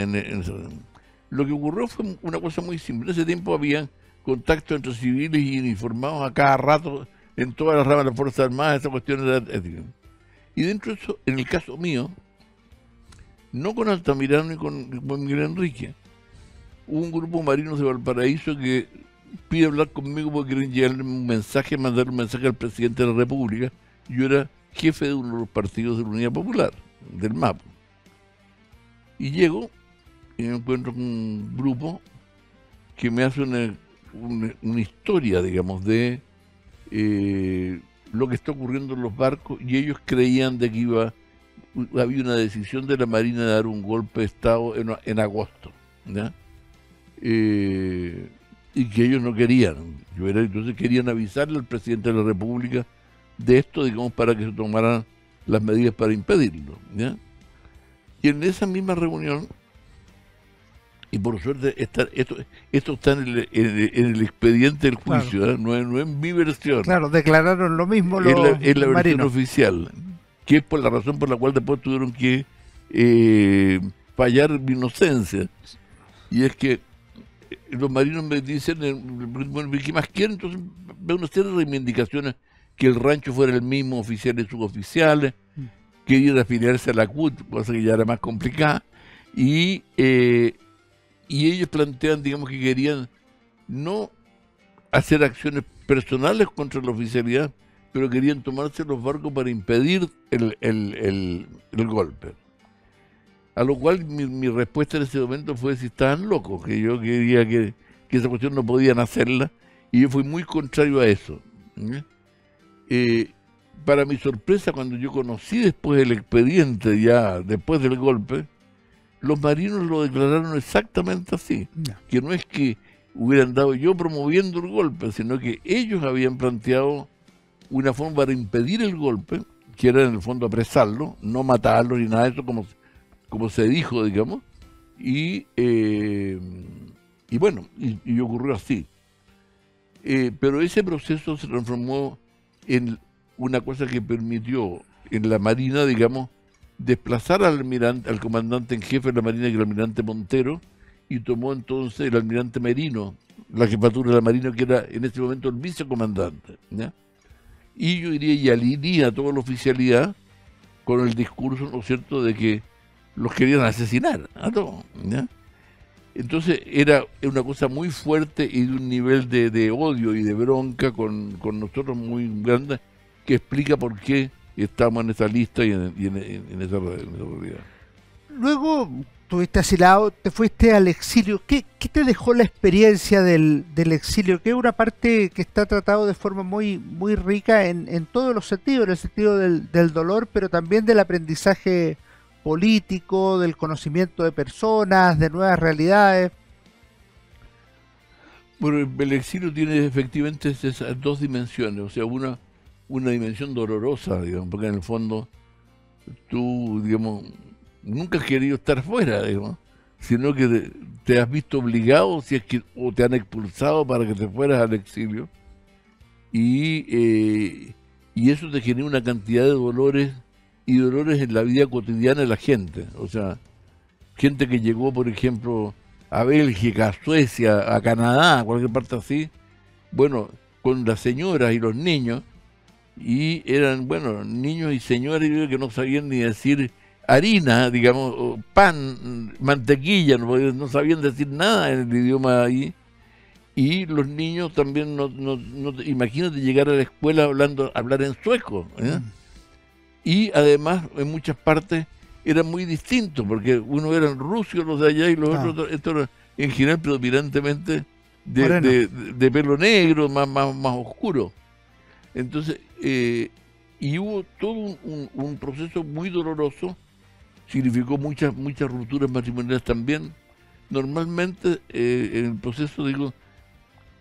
lo que ocurrió fue una cosa muy simple. En ese tiempo había contacto entre civiles y uniformados a cada rato en todas las ramas de las Fuerzas Armadas. Esa cuestión era ética. Y dentro de eso, en el caso mío, no con Altamirano ni con Miguel Enrique, hubo un grupo de marinos de Valparaíso que pide hablar conmigo porque quieren llevarle un mensaje, mandar un mensaje al presidente de la República. Yo era jefe de uno de los partidos de la Unidad Popular, del MAP. Y llego y me encuentro con un grupo que me hace una historia, digamos, de lo que está ocurriendo en los barcos, y ellos creían de que había una decisión de la Marina de dar un golpe de Estado en agosto, ¿ya? Y que ellos no querían. Entonces querían avisarle al presidente de la República de esto, digamos, para que se tomaran las medidas para impedirlo, ¿ya? Y en esa misma reunión, y por suerte esto está en el expediente del juicio, claro. No es mi versión. Claro, declararon lo mismo los marinos. Es la versión oficial, que es por la razón por la cual después tuvieron que fallar mi inocencia. Y es que los marinos me dicen, bueno, ¿qué más quieren? Entonces veo una serie de reivindicaciones, que el rancho fuera el mismo, oficiales y suboficiales, querían afiliarse a la CUT, cosa que ya era más complicada, y ellos plantean, digamos, que querían no hacer acciones personales contra la oficialidad, pero querían tomarse los barcos para impedir el golpe. A lo cual mi respuesta en ese momento fue si estaban locos, que yo quería que esa cuestión no podían hacerla, y yo fui muy contrario a eso. Para mi sorpresa, cuando yo conocí después el expediente, ya después del golpe, los marinos lo declararon exactamente así, que no es que hubieran dado yo promoviendo el golpe, sino que ellos habían planteado una forma para impedir el golpe, que era en el fondo apresarlo, no matarlo ni nada de eso, como se dijo, digamos, y bueno, y ocurrió así. Pero ese proceso se transformó en una cosa que permitió en la Marina, digamos, desplazar al comandante en jefe de la Marina, que era el almirante Montero, y tomó entonces el almirante Merino la jefatura de la Marina, que era en ese momento el vicecomandante, ¿ya? Y yo diría, y alineé a toda la oficialidad con el discurso, ¿no es cierto?, de que los querían asesinar a todos, ¿ya? Entonces era una cosa muy fuerte y de un nivel de odio y de bronca con nosotros muy grande, que explica por qué estamos en esa lista y en esa realidad. Luego estuviste asilado, te fuiste al exilio. ¿Qué te dejó la experiencia del exilio? Que es una parte que está tratado de forma muy, muy rica en todos los sentidos, en el sentido del dolor, pero también del aprendizaje político, del conocimiento de personas, de nuevas realidades. Bueno, el exilio tiene efectivamente esas dos dimensiones, o sea, una dimensión dolorosa, digamos, porque en el fondo tú, digamos, nunca has querido estar fuera, digamos, sino que te has visto obligado, si es que, o te han expulsado para que te fueras al exilio, y eso te genera una cantidad de dolores, y dolores en la vida cotidiana de la gente, o sea, gente que llegó, por ejemplo, a Bélgica, a Suecia, a Canadá, a cualquier parte así, bueno, con las señoras y los niños, y eran, bueno, niños y señoras que no sabían ni decir harina, digamos, o pan, mantequilla, no sabían decir nada en el idioma ahí, y los niños también, imagínate llegar a la escuela hablar en sueco, ¿eh? Y además, en muchas partes, era muy distinto, porque uno eran rusos los de allá y los otros, esto era en general predominantemente de pelo negro, más oscuro. Entonces, y hubo todo un proceso muy doloroso, significó muchas rupturas matrimoniales también. Normalmente, en el proceso, digo,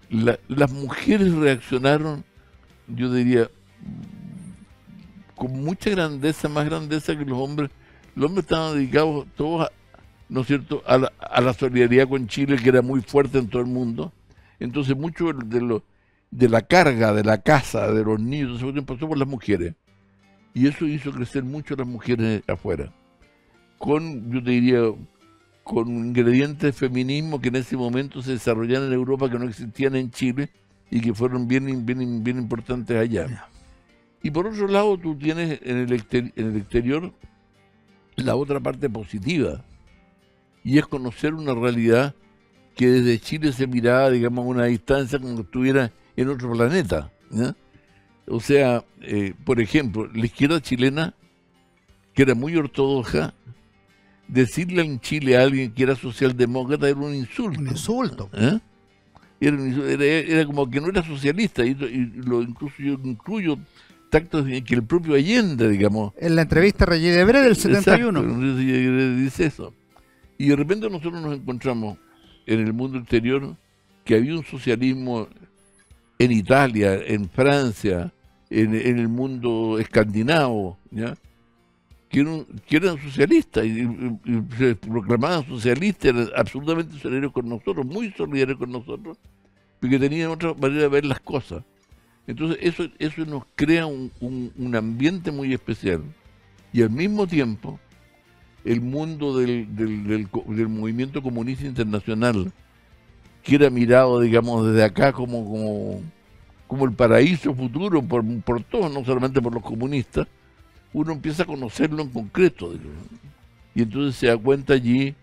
las mujeres reaccionaron, yo diría, con mucha grandeza, más grandeza que los hombres. Los hombres estaban dedicados todos, ¿no es cierto?, a la solidaridad con Chile, que era muy fuerte en todo el mundo. Entonces, mucho de la carga, de la casa, de los niños, pasó por las mujeres. Y eso hizo crecer mucho a las mujeres afuera. Yo te diría, con ingredientes de feminismo que en ese momento se desarrollaron en Europa, que no existían en Chile, y que fueron bien importantes allá. Y por otro lado, tú tienes en el exterior la otra parte positiva, y es conocer una realidad que desde Chile se miraba, digamos, a una distancia como si estuviera en otro planeta, ¿no? O sea, por ejemplo, la izquierda chilena, que era muy ortodoxa, decirle en Chile a alguien que era socialdemócrata era un insulto. Un insulto. ¿Eh? Era como que no era socialista, y incluso yo incluyo tactos en que el propio Allende, digamos. En la entrevista a Reyes Debré del 71. Exacto, dice eso. Y de repente nosotros nos encontramos en el mundo exterior que había un socialismo en Italia, en Francia, en el mundo escandinavo, ¿ya?, que eran socialistas y se proclamaban socialistas, eran absolutamente solidarios con nosotros, muy solidarios con nosotros, porque tenían otra manera de ver las cosas. Entonces eso nos crea un ambiente muy especial. Y al mismo tiempo, el mundo del movimiento comunista internacional, que era mirado, digamos, desde acá como el paraíso futuro por todos, no solamente por los comunistas, uno empieza a conocerlo en concreto, digamos, y entonces se da cuenta allí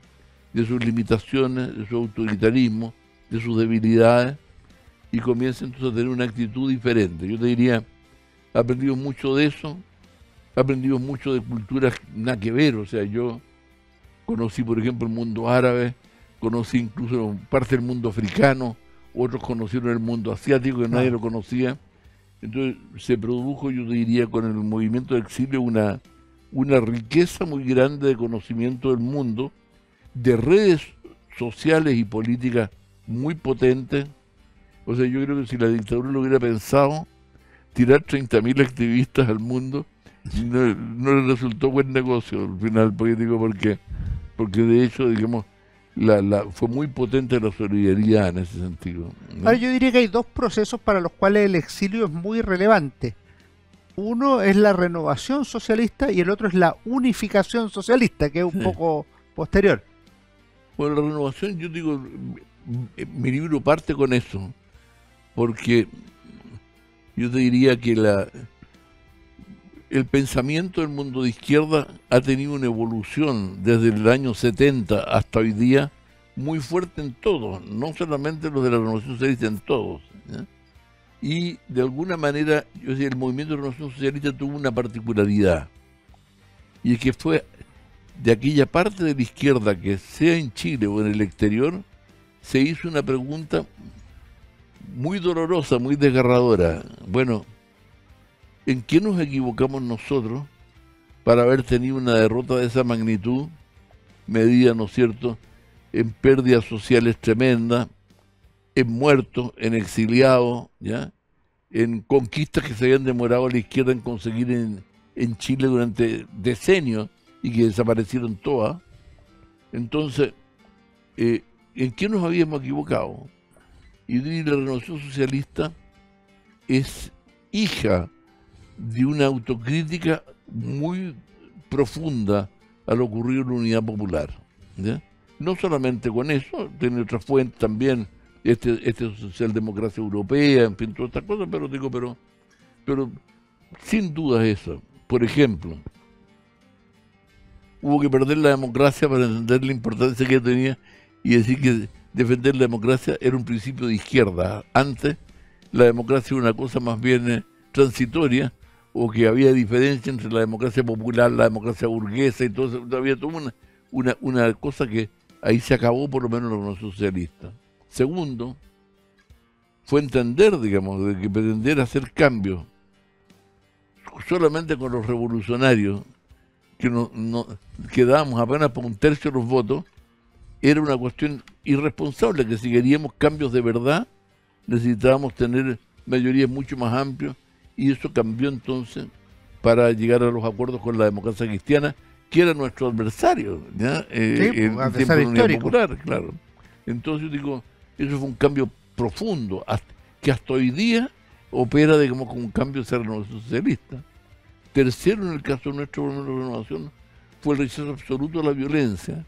de sus limitaciones, de su autoritarismo, de sus debilidades, y comienza entonces a tener una actitud diferente. Yo te diría, aprendimos mucho de eso, aprendimos mucho de culturas nada que ver. O sea, yo conocí, por ejemplo, el mundo árabe, conocí incluso parte del mundo africano, otros conocieron el mundo asiático que nadie lo conocía. Entonces se produjo, yo diría, con el movimiento del exilio una riqueza muy grande de conocimiento del mundo, de redes sociales y políticas muy potentes. O sea, yo creo que si la dictadura lo hubiera pensado, tirar 30.000 activistas al mundo, no le resultó buen negocio al final político, porque de hecho, digamos, fue muy potente la solidaridad en ese sentido, ¿no? Ahora, yo diría que hay dos procesos para los cuales el exilio es muy relevante. Uno es la renovación socialista y el otro es la unificación socialista, que es un poco posterior. Bueno, la renovación, yo digo, mi libro parte con eso, porque yo te diría que el pensamiento del mundo de izquierda ha tenido una evolución desde el año 70 hasta hoy día muy fuerte en todos, no solamente los de la renovación socialista, en todos, ¿ya? Y de alguna manera, yo decía, el movimiento de renovación socialista tuvo una particularidad, y es que fue de aquella parte de la izquierda, que sea en Chile o en el exterior, se hizo una pregunta muy dolorosa, muy desgarradora. Bueno, ¿en qué nos equivocamos nosotros para haber tenido una derrota de esa magnitud, medida, ¿no es cierto?, en pérdidas sociales tremendas, en muertos, en exiliados, ¿ya?, en conquistas que se habían demorado a la izquierda en conseguir en Chile durante decenios y que desaparecieron todas? Entonces, ¿en qué nos habíamos equivocado? Y la Renovación Socialista es hija de una autocrítica muy profunda a lo ocurrido en la Unidad Popular, ¿ya? No solamente con eso, tiene otra fuente también, socialdemocracia europea, en fin, todas estas cosas, pero sin duda eso. Por ejemplo, hubo que perder la democracia para entender la importancia que tenía y decir que defender la democracia era un principio de izquierda. Antes, la democracia era una cosa más bien transitoria, o que había diferencia entre la democracia popular, la democracia burguesa y todo eso. Había toda una cosa que ahí se acabó, por lo menos la Unión Socialista. Segundo, fue entender, digamos, de que pretender hacer cambios solamente con los revolucionarios, que dábamos apenas por un tercio de los votos, era una cuestión irresponsable, que si queríamos cambios de verdad, necesitábamos tener mayorías mucho más amplias, y eso cambió entonces para llegar a los acuerdos con la democracia cristiana, que era nuestro adversario, ¿ya? En tiempo de Unidad Popular, claro. Entonces yo digo, eso fue un cambio profundo, que hasta hoy día opera, digamos, como un cambio de ser renovación socialista. Tercero, en el caso de nuestra renovación, fue el rechazo absoluto a la violencia,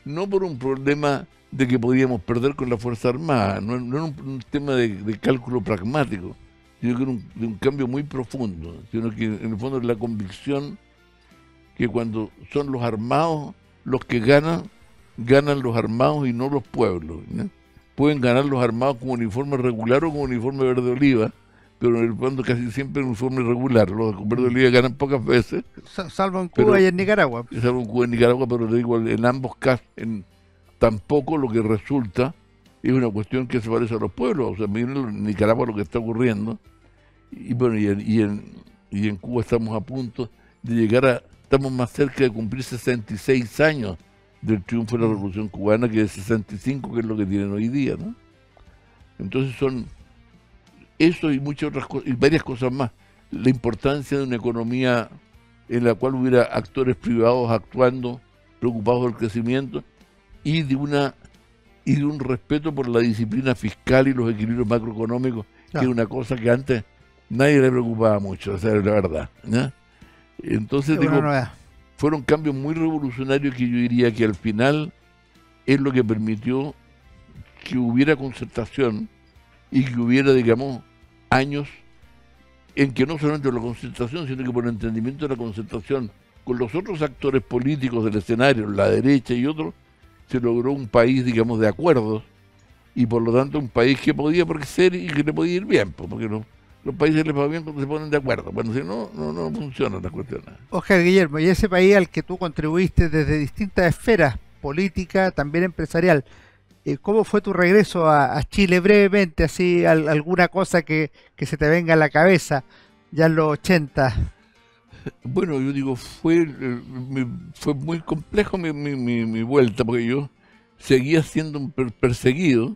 no por un problema de que podíamos perder con la Fuerza Armada, no era un tema de cálculo pragmático, sino que era de un cambio muy profundo, sino que en el fondo es la convicción que cuando son los armados los que ganan los armados y no los pueblos, ¿no? Pueden ganar los armados con uniforme regular o con uniforme verde oliva, pero en el fondo casi siempre en uniforme irregular. Los verde oliva ganan pocas veces. Salvo en Cuba y en Nicaragua. Salvo en Cuba y en Nicaragua, pero le digo, en ambos casos, tampoco lo que resulta es una cuestión que se parece a los pueblos. O sea, miren en Nicaragua lo que está ocurriendo. Y bueno, y en Cuba estamos a punto de llegar estamos más cerca de cumplir 66 años del triunfo de la Revolución Cubana que de 65, que es lo que tienen hoy día, ¿no? Entonces son eso y muchas otras cosas, y varias cosas más. La importancia de una economía en la cual hubiera actores privados actuando, preocupados del crecimiento, y de un respeto por la disciplina fiscal y los equilibrios macroeconómicos, que es una cosa que antes nadie le preocupaba mucho, o sea, la verdad, ¿no? Entonces, digo, fueron cambios muy revolucionarios que yo diría que al final es lo que permitió que hubiera concertación y que hubiera, digamos, años en que no solamente la concertación, sino que por el entendimiento de la concertación con los otros actores políticos del escenario, la derecha y otros, se logró un país, digamos, de acuerdos, y por lo tanto un país que podía ser y que le podía ir bien, porque los países les va bien cuando se ponen de acuerdo. Bueno, si no funcionan las cuestiones. Oscar Guillermo, y ese país al que tú contribuiste desde distintas esferas, política, también empresarial, ¿cómo fue tu regreso a Chile brevemente, así alguna cosa que se te venga a la cabeza ya en los 80? Bueno, yo digo, fue muy complejo mi vuelta, porque yo seguía siendo perseguido,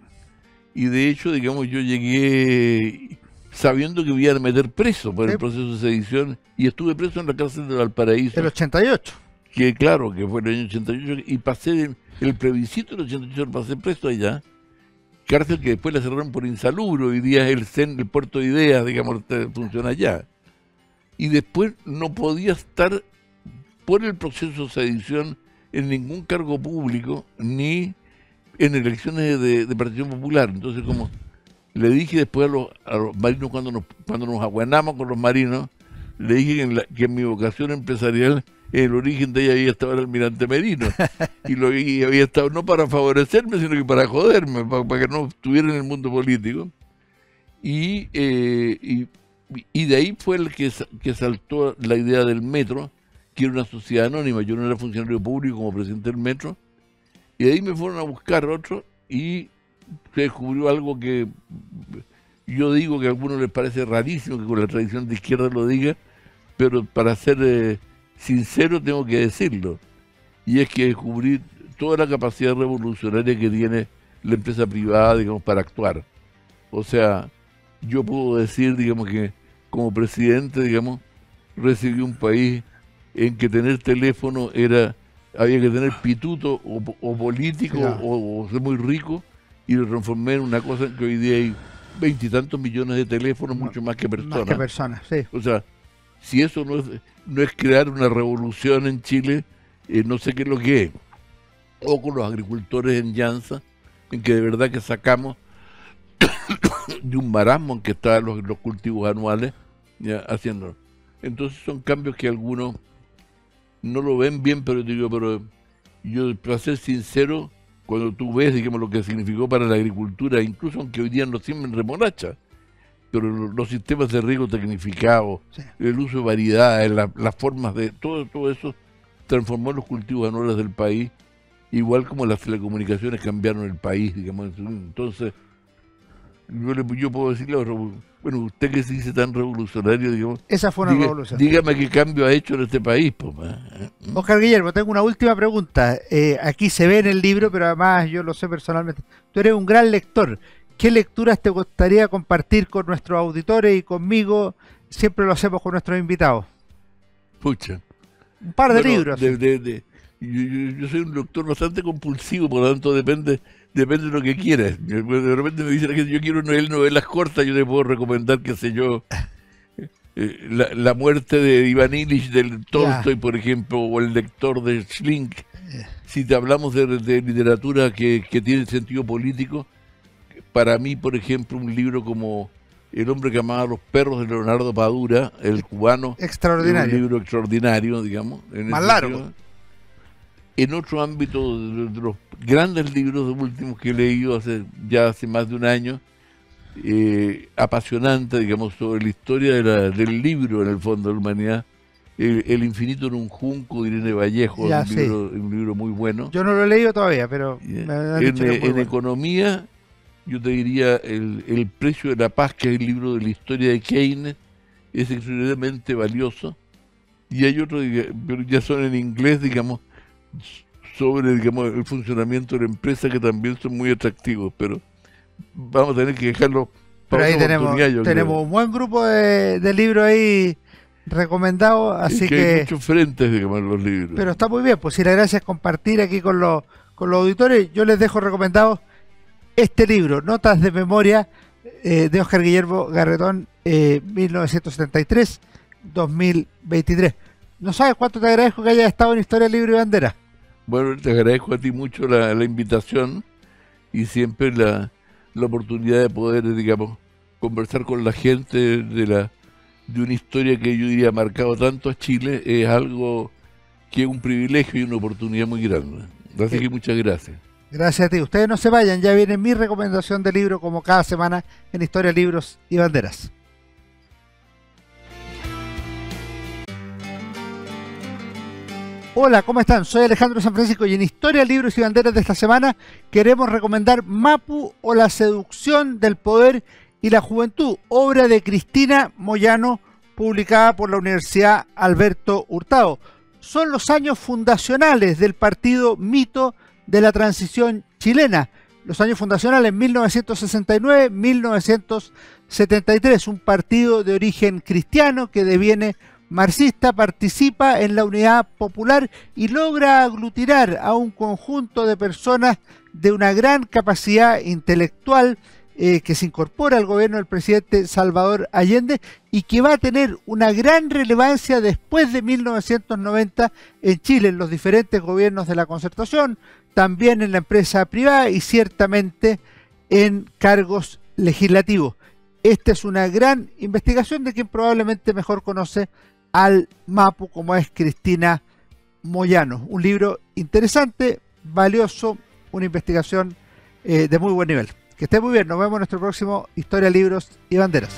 y de hecho, digamos, yo llegué sabiendo que me iban a meter preso por el proceso de sedición, y estuve preso en la cárcel de Valparaíso. ¿El 88? Que claro, que fue el año 88, y pasé el plebiscito del 88, pasé preso allá, cárcel que después la cerraron por insalubre. Hoy día es el puerto de Ideas, digamos, funciona allá. Y después no podía estar por el proceso de sedición en ningún cargo público, ni en elecciones de Partido Popular. Entonces, como le dije después a los marinos cuando nos aguanamos con los marinos, le dije que en mi vocación empresarial, el origen de ella había estado el almirante Merino, y había estado no para favorecerme, sino que para joderme, para que no estuviera en el mundo político. Y de ahí fue el que saltó la idea del metro, que era una sociedad anónima. Yo no era funcionario público como presidente del metro. Y ahí me fueron a buscar otro y se descubrió algo que yo digo que a algunos les parece rarísimo que con la tradición de izquierda lo diga, pero para ser sincero tengo que decirlo. Y es que descubrí toda la capacidad revolucionaria que tiene la empresa privada, digamos, para actuar. O sea, yo puedo decir, digamos, que como presidente, digamos, recibí un país en que tener teléfono había que tener pituto o político, claro, o ser muy rico, y lo transformé en una cosa en que hoy día hay 20 y tantos millones de teléfonos, mucho más que personas. Más que personas, sí. O sea, si eso no es crear una revolución en Chile, no sé qué es lo que es. O con los agricultores en Llanza, en que de verdad que sacamos de un marasmo en que estaban los cultivos anuales, ya, haciéndolo. Entonces son cambios que algunos no lo ven bien, pero yo, para ser sincero, cuando tú ves, digamos, lo que significó para la agricultura, incluso aunque hoy día no siembren remolacha, pero los sistemas de riego tecnificados, sí, el uso de variedades, las formas de todo eso transformó los cultivos anuales del país, igual como las telecomunicaciones cambiaron el país, digamos. Entonces, yo puedo decirle, bueno, usted que se dice tan revolucionario, digamos, esa fue una revolución. Dígame qué cambio ha hecho en este país. Oscar Guillermo, tengo una última pregunta. Aquí se ve en el libro, pero además yo lo sé personalmente. Tú eres un gran lector. ¿Qué lecturas te gustaría compartir con nuestros auditores y conmigo? Siempre lo hacemos con nuestros invitados. Pucha. Un par de libros. Yo soy un lector bastante compulsivo, por lo tanto depende de lo que quieras. De repente me dicen que yo quiero novelas cortas, yo te puedo recomendar, qué sé yo, la muerte de Iván Illich del Tolstoy, por ejemplo, o El lector de Schlink. Si te hablamos de literatura que tiene sentido político, para mí, por ejemplo, un libro como El hombre que amaba a los perros de Leonardo Padura, el cubano, extraordinario, es un libro extraordinario, digamos. Más largo. Sentido. En otro ámbito, de los grandes libros últimos que he leído hace más de un año, apasionante, digamos, sobre la historia del libro, en el fondo, de la humanidad, El infinito en un junco, de Irene Vallejo, un libro muy bueno. Yo no lo he leído todavía, pero en economía, yo te diría El precio de la paz, que es el libro de la historia de Keynes, es extremadamente valioso. Y hay otros, pero ya son en inglés, digamos, sobre, digamos, el funcionamiento de la empresa, que también son muy atractivos, pero vamos a tener que dejarlo para otra oportunidad. Tenemos un buen grupo de libros ahí recomendados, así que hay muchos frentes, digamos, en los libros. Pero está muy bien, pues si la gracia es compartir aquí con los auditores, yo les dejo recomendados este libro, Notas de Memoria, de Oscar Guillermo Garretón, 1973-2023. No sabes cuánto te agradezco que hayas estado en Historia, Libro y Bandera. Bueno, te agradezco a ti mucho la invitación y siempre la oportunidad de poder, digamos, conversar con la gente de una historia que yo diría ha marcado tanto a Chile. Es algo que es un privilegio y una oportunidad muy grande. Así que muchas gracias. Gracias a ti. Ustedes no se vayan, ya viene mi recomendación de libro como cada semana en Historia, Libros y Banderas. Hola, ¿cómo están? Soy Alejandro San Francisco y en Historia, Libros y Banderas de esta semana queremos recomendar Mapu o la seducción del poder y la juventud, obra de Cristina Moyano, publicada por la Universidad Alberto Hurtado. Son los años fundacionales del partido Mito de la transición chilena. Los años fundacionales 1969-1973, un partido de origen cristiano que deviene marxista, participa en la Unidad Popular y logra aglutinar a un conjunto de personas de una gran capacidad intelectual que se incorpora al gobierno del presidente Salvador Allende y que va a tener una gran relevancia después de 1990 en Chile, en los diferentes gobiernos de la Concertación, también en la empresa privada y ciertamente en cargos legislativos. Esta es una gran investigación de quien probablemente mejor conoce al Mapu, como es Cristina Moyano. Un libro interesante, valioso, una investigación de muy buen nivel. Que esté muy bien, nos vemos en nuestro próximo Historia, Libros y Banderas.